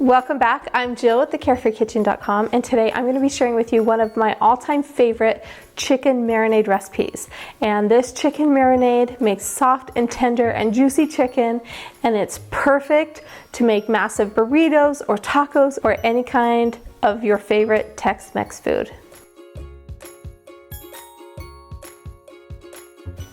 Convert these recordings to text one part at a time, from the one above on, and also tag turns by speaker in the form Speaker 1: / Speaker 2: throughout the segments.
Speaker 1: Welcome back. I'm Jill with the carefreekitchen.com, and today I'm going to be sharing with you one of my all-time favorite chicken marinade recipes. And this chicken marinade makes soft and tender and juicy chicken, and it's perfect to make massive burritos or tacos or any kind of your favorite Tex-Mex food.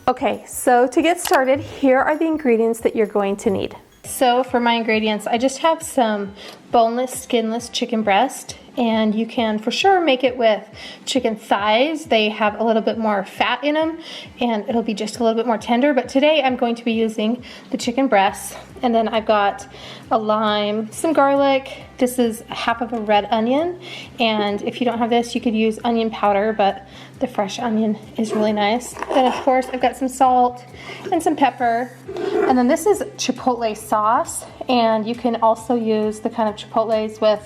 Speaker 1: Okay, so to get started, here are the ingredients that you're going to need. So for my ingredients, I just have some boneless, skinless chicken breast, and you can for sure make it with chicken thighs. They have a little bit more fat in them, and it'll be just a little bit more tender. But today I'm going to be using the chicken breast, and then I've got a lime, some garlic. This is half of a red onion, and if you don't have this, you could use onion powder, but the fresh onion is really nice. Then of course I've got some salt and some pepper, and then this is chipotle sauce, and you can also use the kind of chipotles with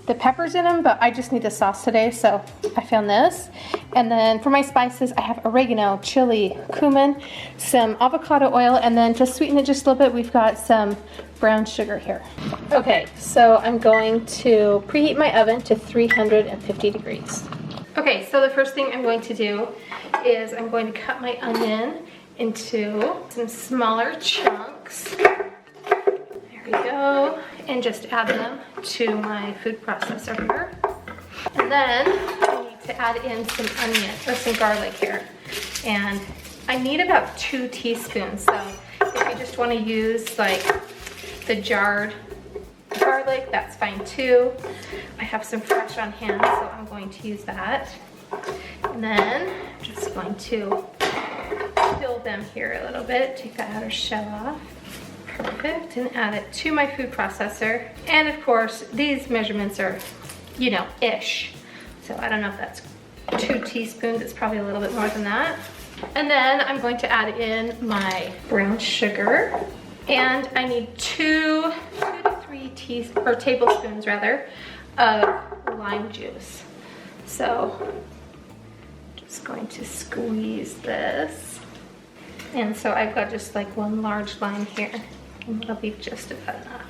Speaker 1: the peppers in them, but I just need the sauce today, so I found this. And then for my spices, I have oregano, chili, cumin, some avocado oil, and then to sweeten it just a little bit, we've got some brown sugar here. Okay, so I'm going to preheat my oven to 350 degrees. Okay, so the first thing I'm going to do is I'm going to cut my onion into some smaller chunks. There we go. And just add them to my food processor here. And then I need to add in some onion or some garlic here. And I need about 2 teaspoons. So if you just want to use like the jarred garlic, that's fine too. I have some fresh on hand, so I'm going to use that. And then I'm just going to fill them here a little bit, take that outer shell off. Perfect, and add it to my food processor. And of course, these measurements are, you know, ish. So I don't know if that's 2 teaspoons, it's probably a little bit more than that. And then I'm going to add in my brown sugar. And I need 2 to 3 tablespoons rather of lime juice. So just going to squeeze this. And so I've got just like 1 large lime here. And that'll be just about enough.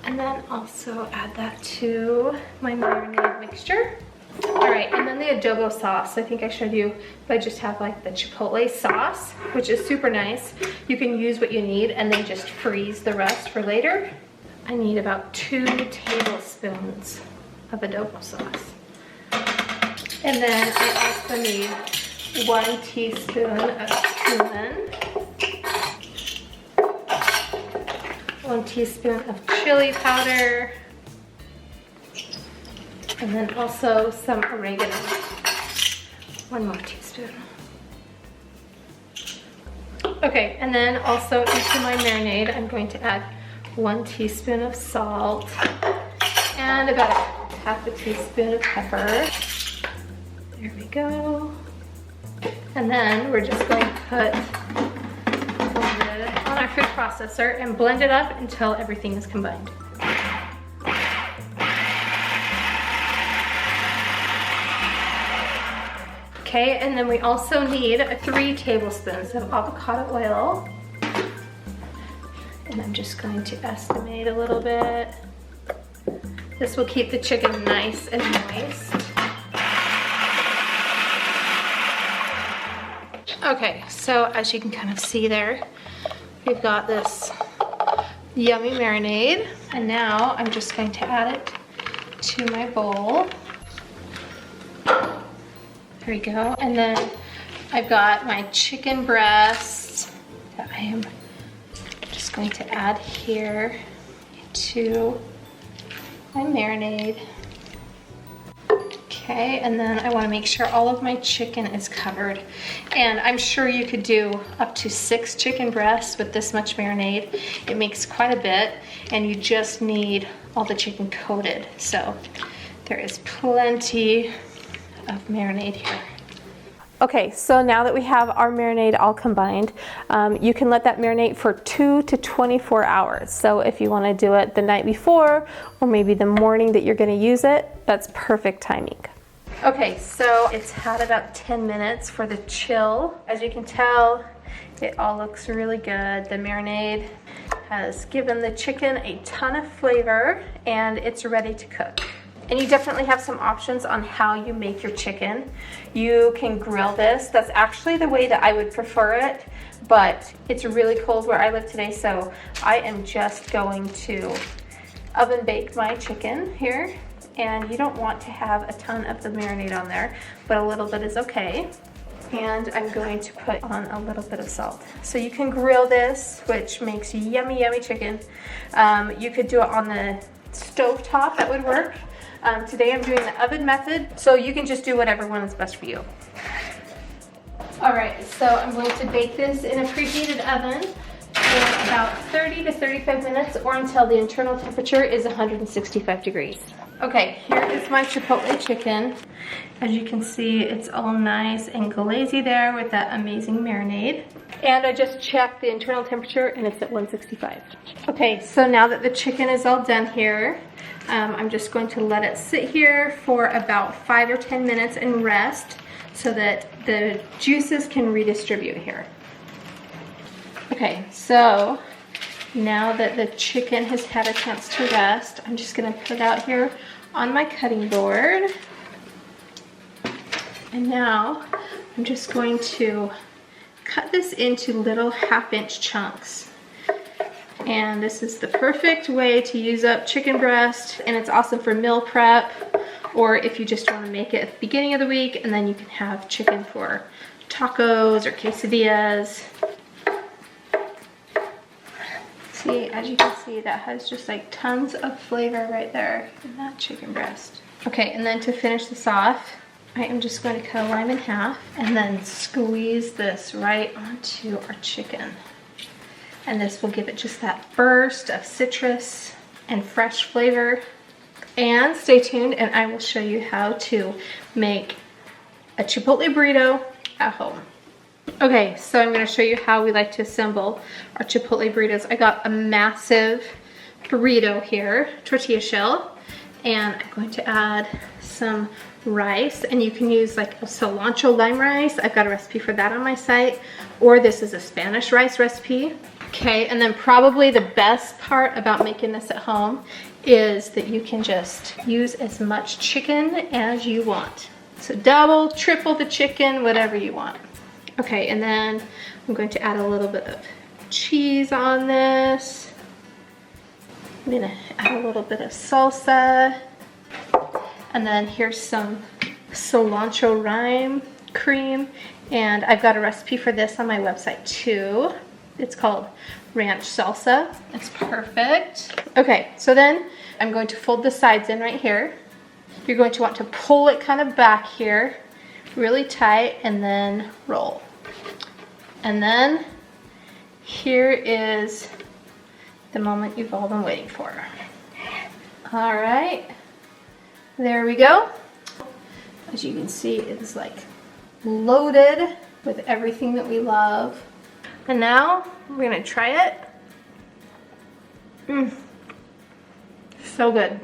Speaker 1: And then also add that to my marinade mixture. All right, and then the adobo sauce. I think I showed you, but I just have like the chipotle sauce, which is super nice. You can use what you need and then just freeze the rest for later. I need about 2 tablespoons of adobo sauce. And then I also need 1 teaspoon of cumin, 1 teaspoon of chili powder, and then also some oregano, 1 more teaspoon. Okay, and then also into my marinade, I'm going to add 1 teaspoon of salt and about half a teaspoon of pepper. There we go. And then we're just going to put it on our food processor and blend it up until everything is combined. Okay, and then we also need 3 tablespoons of avocado oil. And I'm just going to estimate a little bit. This will keep the chicken nice and moist. Okay, so as you can kind of see there, we've got this yummy marinade. And now I'm just going to add it to my bowl. There we go. And then I've got my chicken breast that I am just going to add here to my marinade. Okay, and then I want to make sure all of my chicken is covered. And I'm sure you could do up to 6 chicken breasts with this much marinade. It makes quite a bit, and you just need all the chicken coated. So there is plenty of marinade here. Okay, so now that we have our marinade all combined, you can let that marinate for 2 to 24 hours. So if you want to do it the night before or maybe the morning that you're going to use it, that's perfect timing. Okay, so it's had about 10 minutes for the chill. As you can tell, it all looks really good. The marinade has given the chicken a ton of flavor and it's ready to cook. And you definitely have some options on how you make your chicken. You can grill this. That's actually the way that I would prefer it, but it's really cold where I live today, so I am just going to oven bake my chicken here. And you don't want to have a ton of the marinade on there, but a little bit is okay. And I'm going to put on a little bit of salt. So you can grill this, which makes yummy, yummy chicken. You could do it on the stove top, that would work. Today I'm doing the oven method, so you can just do whatever one is best for you. All right, so I'm going to bake this in a preheated oven for about 30 to 35 minutes or until the internal temperature is 165 degrees. Okay, here is my chipotle chicken. As you can see, it's all nice and glazy there with that amazing marinade. And I just checked the internal temperature and it's at 165. Okay, so now that the chicken is all done here, I'm just going to let it sit here for about 5 or 10 minutes and rest so that the juices can redistribute here. Okay, so now that the chicken has had a chance to rest, I'm just gonna put it out here on my cutting board. And now I'm just going to cut this into little 1/2-inch chunks. And this is the perfect way to use up chicken breast, and it's awesome for meal prep, or if you just want to make it at the beginning of the week, and then you can have chicken for tacos or quesadillas. See, as you can see, that has just like tons of flavor right there in that chicken breast. Okay, and then to finish this off, I am just going to cut a lime in half and then squeeze this right onto our chicken. And this will give it just that burst of citrus and fresh flavor. And stay tuned and I will show you how to make a chipotle burrito at home. Okay, so I'm going to show you how we like to assemble our chipotle burritos. I got a massive burrito here, tortilla shell, and I'm going to add some rice, and you can use like a cilantro lime rice. I've got a recipe for that on my site, or this is a Spanish rice recipe. Okay, and then probably the best part about making this at home is that you can just use as much chicken as you want. So double, triple the chicken, whatever you want. Okay, and then I'm going to add a little bit of cheese on this. I'm gonna add a little bit of salsa. And then here's some cilantro lime cream. And I've got a recipe for this on my website too. It's called ranch salsa. It's perfect. Okay, so then I'm going to fold the sides in right here. You're going to want to pull it kind of back here, really tight, and then roll. And then here is the moment you've all been waiting for. All right, there we go. As you can see, it's like loaded with everything that we love. And now we're gonna try it. So good.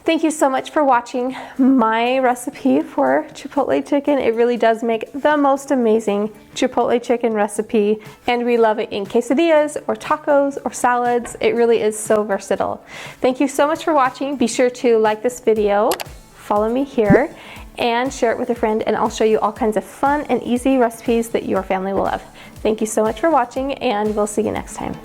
Speaker 1: Thank you so much for watching my recipe for chipotle chicken. It really does make the most amazing chipotle chicken recipe, and we love it in quesadillas or tacos or salads. It really is so versatile. Thank you so much for watching. Be sure to like this video, follow me here, and share it with a friend, and I'll show you all kinds of fun and easy recipes that your family will love. Thank you so much for watching, and we'll see you next time.